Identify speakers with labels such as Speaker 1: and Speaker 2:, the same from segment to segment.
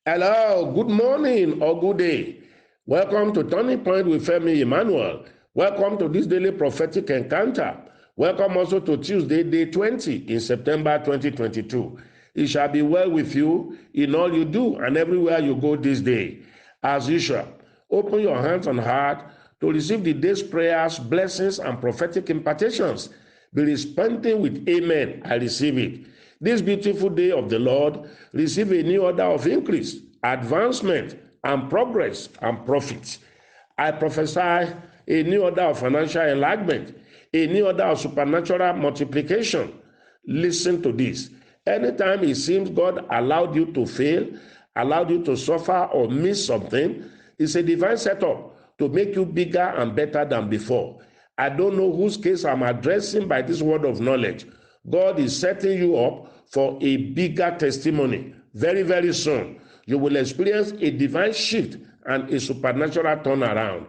Speaker 1: Hello, good morning or good day. Welcome to Turning Point with Femi Emmanuel. Welcome to this daily prophetic encounter. Welcome also to Tuesday, day 20 in September 2022. It shall be well with you in all you do and everywhere you go this day. As usual, open your hands and heart to receive the day's prayers, blessings, and prophetic impartations. Be responding with amen. I receive it. This beautiful day of the Lord, receive a new order of increase, advancement, and progress and profit. I prophesy a new order of financial enlargement, a new order of supernatural multiplication. Listen to this. Anytime it seems God allowed you to fail, allowed you to suffer or miss something, it's a divine setup to make you bigger and better than before. I don't know whose case I'm addressing by this word of knowledge. God is setting you up for a bigger testimony. Very, very soon, you will experience a divine shift and a supernatural turnaround.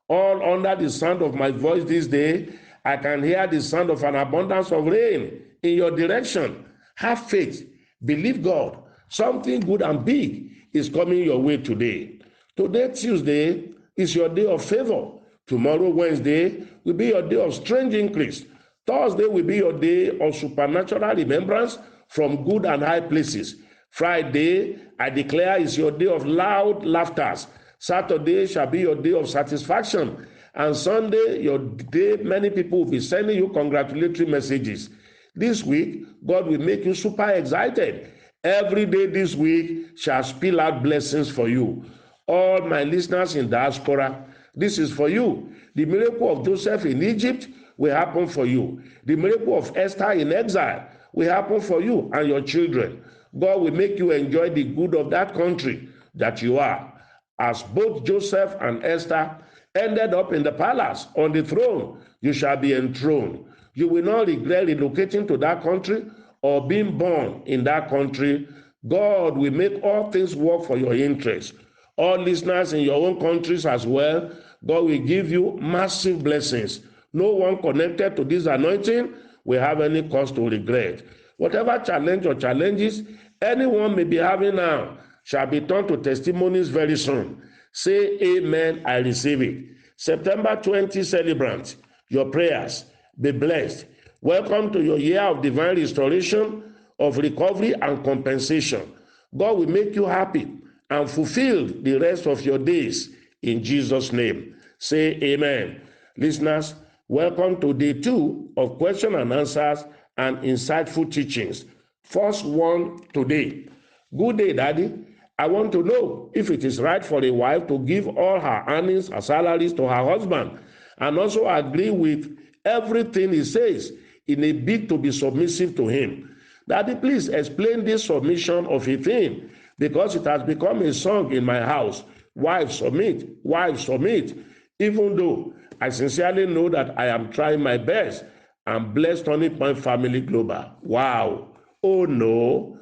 Speaker 1: All under the sound of my voice this day, I can hear the sound of an abundance of rain in your direction. Have faith. Believe God. Something good and big is coming your way today. Today, Tuesday, is your day of favor. Tomorrow, Wednesday, will be your day of strange increase. Thursday will be your day of supernatural remembrance from good and high places. Friday, I declare, is your day of loud laughters. Saturday shall be your day of satisfaction. And Sunday, your day, many people will be sending you congratulatory messages. This week, God will make you super excited. Every day this week shall spill out blessings for you. All my listeners in diaspora, this is for you. The miracle of Joseph in Egypt will happen for you. The miracle of Esther in exile will happen for you and your children. God will make you enjoy the good of that country that you are. As both Joseph and Esther ended up in the palace on the throne, you shall be enthroned. You will not regret relocating to that country or being born in that country. God will make all things work for your interest. All listeners in your own countries as well, God will give you massive blessings. No one connected to this anointing will have any cause to regret. Whatever challenge or challenges anyone may be having now shall be turned to testimonies very soon. Say amen, I receive it. September 20 celebrants, your prayers, be blessed. Welcome to your year of divine restoration, of recovery and compensation. God will make you happy and fulfill the rest of your days in Jesus' name. Say amen. Listeners, welcome to day 2 of question and answers and insightful teachings. First one today. Good day, Daddy. I want to know if it is right for a wife to give all her earnings, her salaries to her husband, and also agree with everything he says in a bid to be submissive to him. Daddy, please explain this submission of a thing, because it has become a song in my house. Wives submit, wives submit. Even though I sincerely know that I am trying my best. I'm blessed Turning Point Family Global. Wow. Oh no.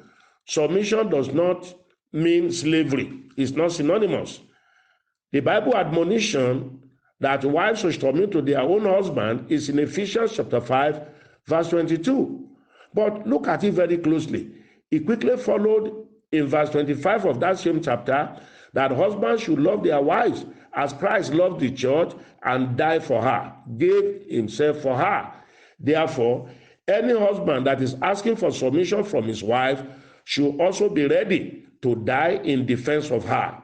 Speaker 1: Submission does not mean slavery. It's not synonymous. The Bible admonition that wives should submit to their own husband is in Ephesians chapter 5, verse 22. But look at it very closely. It quickly followed in verse 25 of that same chapter that husbands should love their wives as Christ loved the church and died for her, gave himself for her. Therefore, any husband that is asking for submission from his wife should also be ready to die in defense of her.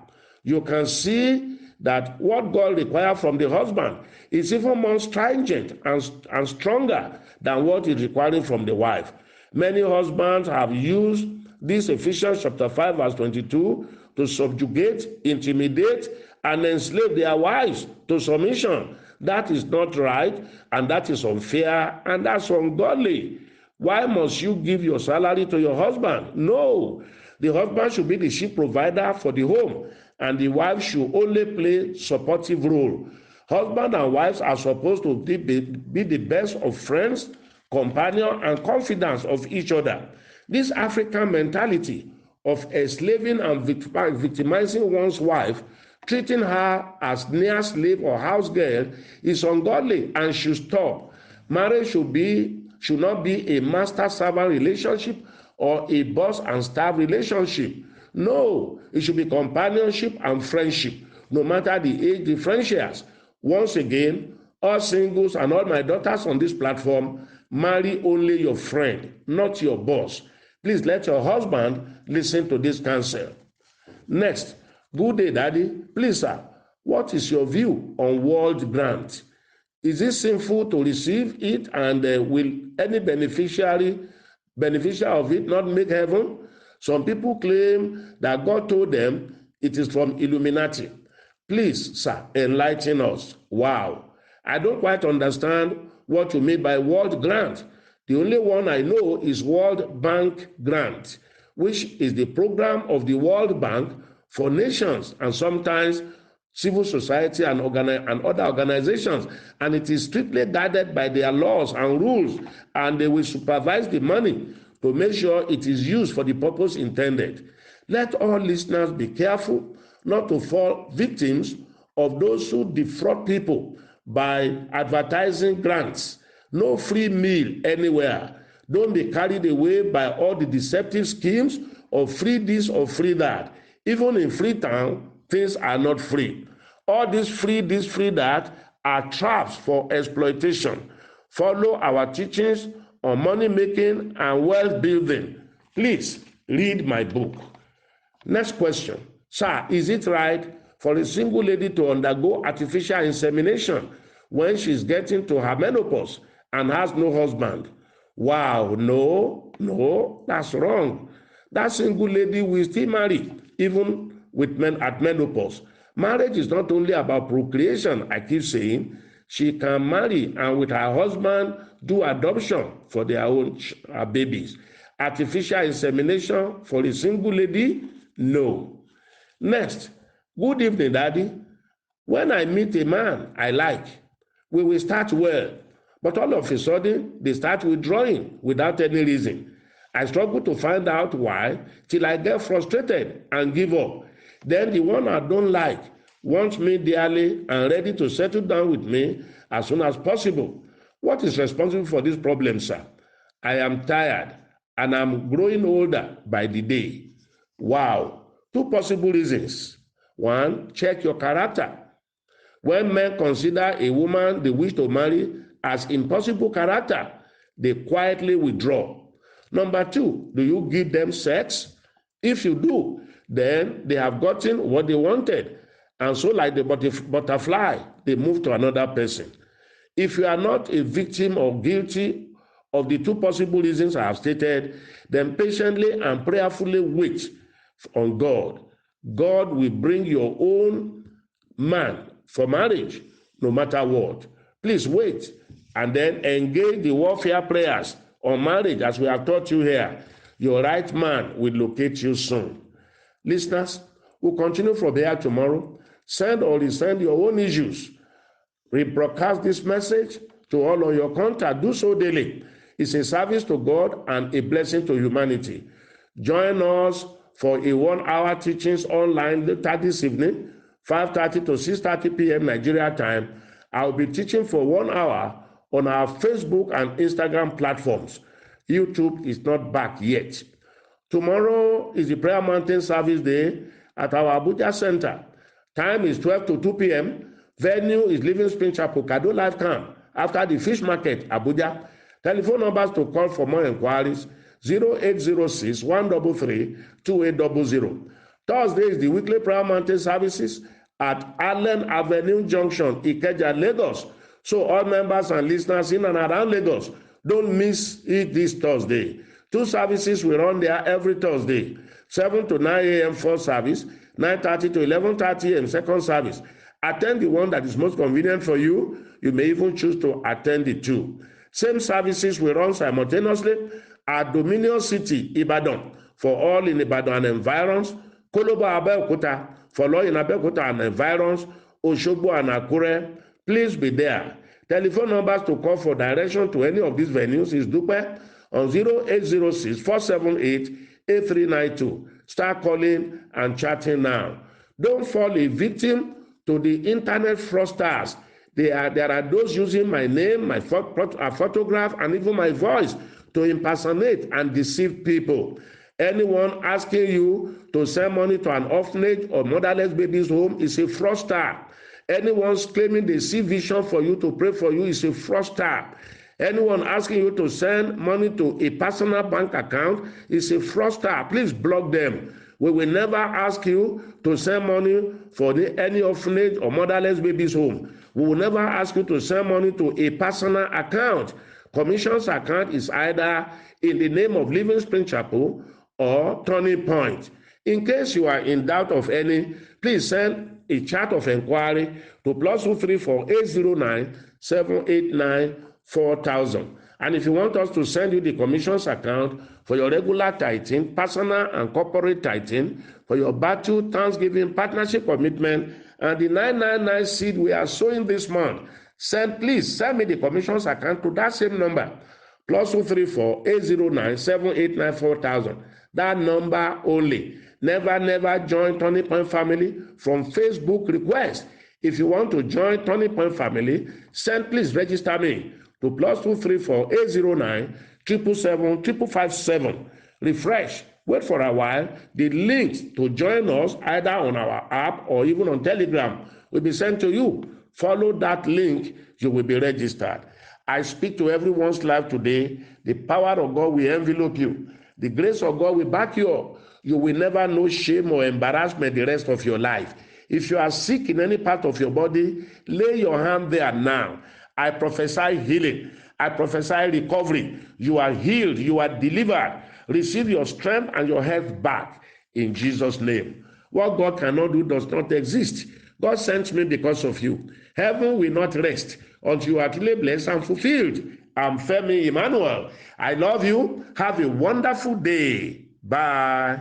Speaker 1: You can see that what God requires from the husband is even more stringent and stronger than what is requiring from the wife. Many husbands have used this Ephesians chapter 5 verse 22 to subjugate, intimidate, and enslave their wives to submission. That is not right, and that is unfair, and that's ungodly. Why must you give your salary to your husband? No. The husband should be the chief provider for the home, and the wife should only play supportive role. Husband and wives are supposed to be the best of friends, companion, and confidants of each other. This African mentality of enslaving and victimizing one's wife, treating her as near slave or house girl, is ungodly and should stop. Marriage should not be a master-servant relationship or a boss and staff relationship. No, it should be companionship and friendship, no matter the age differentials. Once again, all singles and all my daughters on this platform, marry only your friend, not your boss. Please let your husband listen to this counsel. Next, good day, Daddy. Please, sir, what is your view on world grant? Is it sinful to receive it, and will any beneficiary of it not make heaven? Some people claim that God told them it is from Illuminati. Please, sir, enlighten us. Wow. I don't quite understand what you mean by world grant. The only one I know is World Bank grant, which is the program of the World Bank for nations and sometimes civil society and other organizations, and it is strictly guided by their laws and rules, and they will supervise the money to make sure it is used for the purpose intended. Let all listeners be careful not to fall victims of those who defraud people by advertising grants. No free meal anywhere. Don't be carried away by all the deceptive schemes of free this or free that. Even in Freetown, things are not free. All this, free that, are traps for exploitation. Follow our teachings on money making and wealth building. Please read my book. Next question. Sir, is it right for a single lady to undergo artificial insemination when she's getting to her menopause and has no husband? Wow, no, that's wrong. That single lady will still marry, even with men at menopause. Marriage is not only about procreation, I keep saying. She can marry and with her husband do adoption for their own babies. Artificial insemination for a single lady? No. Next, good evening, Daddy. When I meet a man I like, we will start well, but all of a sudden, they start withdrawing without any reason. I struggle to find out why till I get frustrated and give up. Then the one I don't like wants me dearly and ready to settle down with me as soon as possible. What is responsible for this problem, sir? I am tired and I'm growing older by the day. Wow. Two possible reasons. One, check your character. When men consider a woman they wish to marry as impossible character, they quietly withdraw. Number two, do you give them sex? If you do, then they have gotten what they wanted. And so like the butterfly, they move to another person. If you are not a victim or guilty of the two possible reasons I have stated, then patiently and prayerfully wait on God. God will bring your own man for marriage, no matter what. Please wait and then engage the warfare prayers on marriage as we have taught you here. Your right man will locate you soon. Listeners, we'll continue from here tomorrow. Send or resend your own issues. Rebroadcast this message to all of your contacts. Do so daily. It's a service to God and a blessing to humanity. Join us for a 1-hour teachings online later this evening, 5:30 to 6:30 p.m. Nigeria time. I'll be teaching for 1 hour on our Facebook and Instagram platforms. YouTube is not back yet. Tomorrow is the Prayer Mountain Service Day at our Abuja Center. Time is 12 to 2 p.m. Venue is Livingspring Chapel, Kado Life Camp, after the Fish Market, Abuja. Telephone numbers to call for more inquiries, 0806 133 2800. Thursday is the weekly Prayer Mountain services at Allen Avenue Junction, Ikeja, Lagos. So all members and listeners in and around Lagos, don't miss it this Thursday. 2 services will run there every Thursday, 7 to 9 a.m. first service, 9:30 to 11:30 a.m. second service. Attend the one that is most convenient for you. You may even choose to attend the 2. Same services will run simultaneously at Dominion City, Ibadan, for all in Ibadan and environs, Kolobo Abeokuta, for all in Abeokuta and environs, Oshogbo and Akure. Please be there. Telephone numbers to call for direction to any of these venues is Dupe on 0806 478 8392. Start calling and chatting now. Don't fall a victim to the internet fraudsters. There are those using my name, my photograph, and even my voice to impersonate and deceive people. Anyone asking you to send money to an orphanage or motherless babies home is a fraudster. Anyone claiming they see vision for you to pray for you is a fraudster. Anyone asking you to send money to a personal bank account is a fraudster. Please block them. We will never ask you to send money for any orphanage or motherless babies home. We will never ask you to send money to a personal account. Commission's account is either in the name of Livingspring Chapel or Turning Point. In case you are in doubt of any, please send a chart of inquiry to +234 809 789 4000. And if you want us to send you the commission's account for your regular tithing, personal and corporate tithing, for your battle, thanksgiving, partnership commitment, and the 999 seed we are sowing this month, please send me the commission's account to that same number, +234 809 789 4000. That number only. Never join Turning Point family from Facebook request. If you want to join Turning Point family, please register me to +234 809 777 557. Refresh. Wait for a while. The links to join us either on our app or even on Telegram will be sent to you. Follow that link, you will be registered. I speak to everyone's life today. The power of God will envelop you. The grace of God will back you up. You will never know shame or embarrassment the rest of your life. If you are sick in any part of your body, lay your hand there now. I prophesy healing. I prophesy recovery. You are healed. You are delivered. Receive your strength and your health back in Jesus' name. What God cannot do does not exist. God sent me because of you. Heaven will not rest until you are truly blessed and fulfilled. I'm Femi Emmanuel. I love you. Have a wonderful day. Bye.